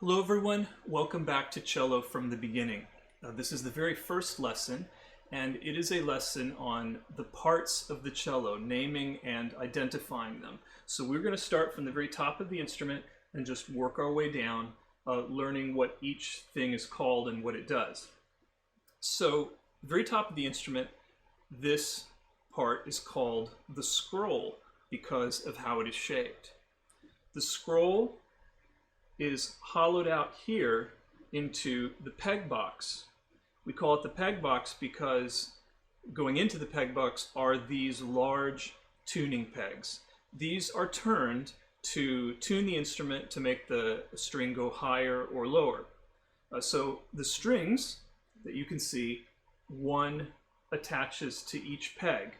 Hello everyone, welcome back to Cello from the Beginning. This is the very first lesson, and it is a lesson on the parts of the cello, naming and identifying them. So we're going to start from the very top of the instrument and just work our way down, learning what each thing is called and what it does. So, the very top of the instrument, this part is called the scroll because of how it is shaped. The scroll is hollowed out here into the peg box. We call it the peg box because going into the peg box are these large tuning pegs. These are turned to tune the instrument to make the string go higher or lower. So the strings that you can see, one attaches to each peg.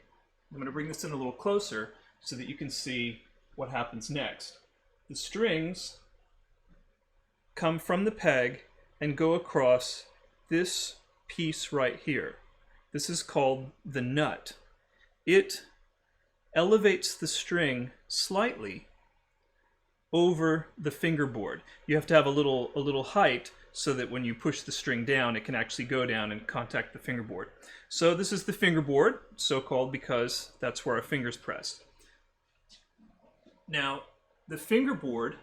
I'm going to bring this in a little closer so that you can see what happens next. The strings come from the peg and go across this piece right here. This is called the nut. It elevates the string slightly over the fingerboard. You have to have a little height so that when you push the string down, it can actually go down and contact the fingerboard. So this is the fingerboard, so-called because that's where our fingers press. Now, the fingerboard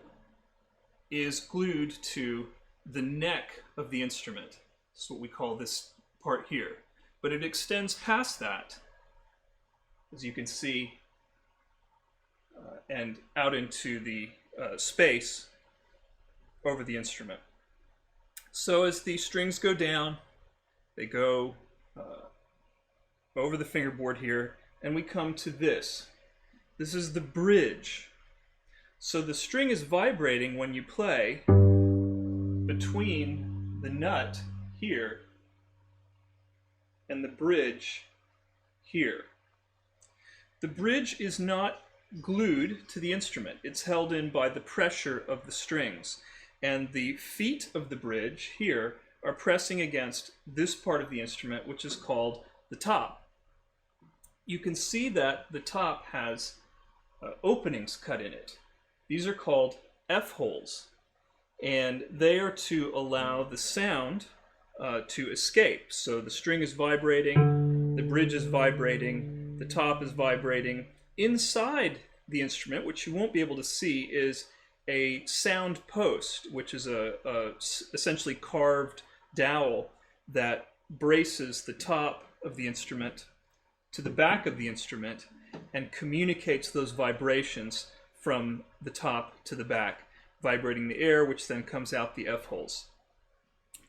is glued to the neck of the instrument. That's what we call this part here. But it extends past that, as you can see, and out into the space over the instrument. So as the strings go down, they go over the fingerboard here, and we come to this. This is the bridge. So the string is vibrating when you play between the nut here and the bridge here. The bridge is not glued to the instrument. It's held in by the pressure of the strings. And the feet of the bridge here are pressing against this part of the instrument, which is called the top. You can see that the top has openings cut in it. These are called F-holes, and they are to allow the sound to escape. So the string is vibrating, the bridge is vibrating, the top is vibrating. Inside the instrument, which you won't be able to see, is a sound post, which is a essentially carved dowel that braces the top of the instrument to the back of the instrument and communicates those vibrations from the top to the back, vibrating the air, which then comes out the F-holes.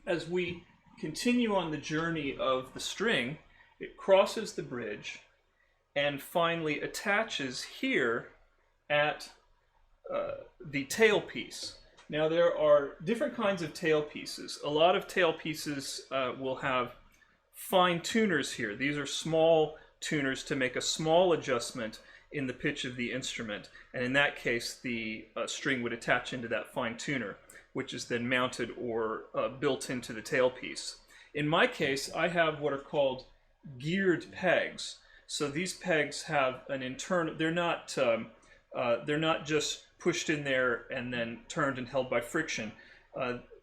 As we continue on the journey of the string, it crosses the bridge and finally attaches here at the tailpiece. Now there are different kinds of tailpieces. A lot of tailpieces will have fine tuners here. These are small tuners to make a small adjustment in the pitch of the instrument, and in that case the string would attach into that fine tuner, which is then mounted or built into the tailpiece. In my case, I have what are called geared pegs. So these pegs have an internal, they're not just pushed in there and then turned and held by friction.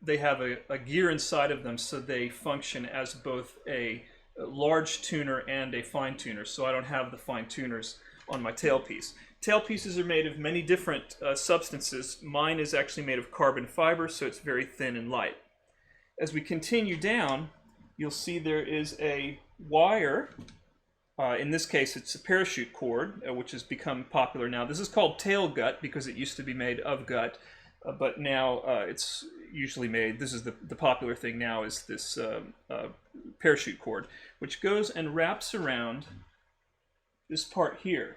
They have a gear inside of them, so they function as both a large tuner and a fine tuner. So I don't have the fine tuners on my tailpiece. Tailpieces are made of many different substances. Mine is actually made of carbon fiber, so it's very thin and light. As we continue down, you'll see there is a wire. In this case, it's a parachute cord, which has become popular now. This is called tail gut because it used to be made of gut, but now it's usually made, this is the popular thing now, is this parachute cord, which goes and wraps around this part here.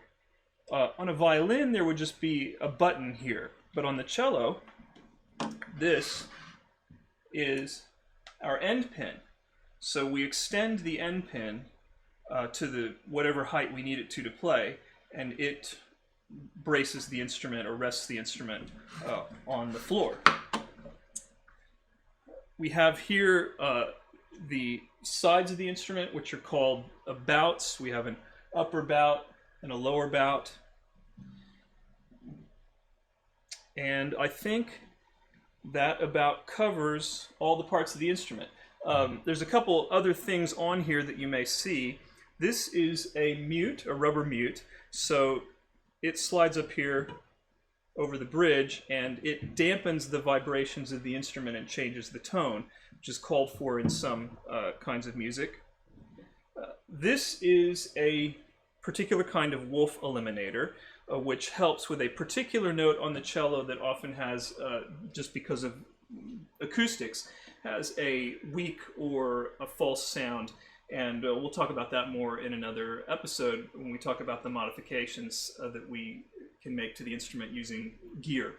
On a violin, there would just be a button here, but on the cello, this is our end pin. So we extend the end pin to the whatever height we need it to play, and it braces the instrument or rests the instrument on the floor. We have here the sides of the instrument, which are called bouts. We have an upper bout and a lower bout. And I think that about covers all the parts of the instrument. There's a couple other things on here that you may see. This is a mute, a rubber mute, so it slides up here over the bridge and it dampens the vibrations of the instrument and changes the tone, which is called for in some kinds of music. This is a particular kind of wolf eliminator, which helps with a particular note on the cello that often has, just because of acoustics, has a weak or a false sound. And we'll talk about that more in another episode when we talk about the modifications that we can make to the instrument using gear.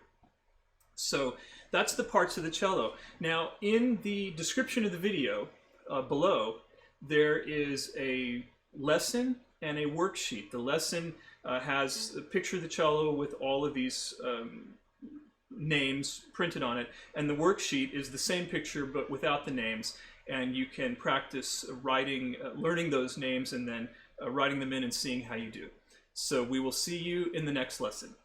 So that's the parts of the cello. Now, in the description of the video below, there is a lesson and a worksheet. The lesson has a picture of the cello with all of these names printed on it, and the worksheet is the same picture but without the names, and you can practice writing, learning those names and then writing them in and seeing how you do. So we will see you in the next lesson.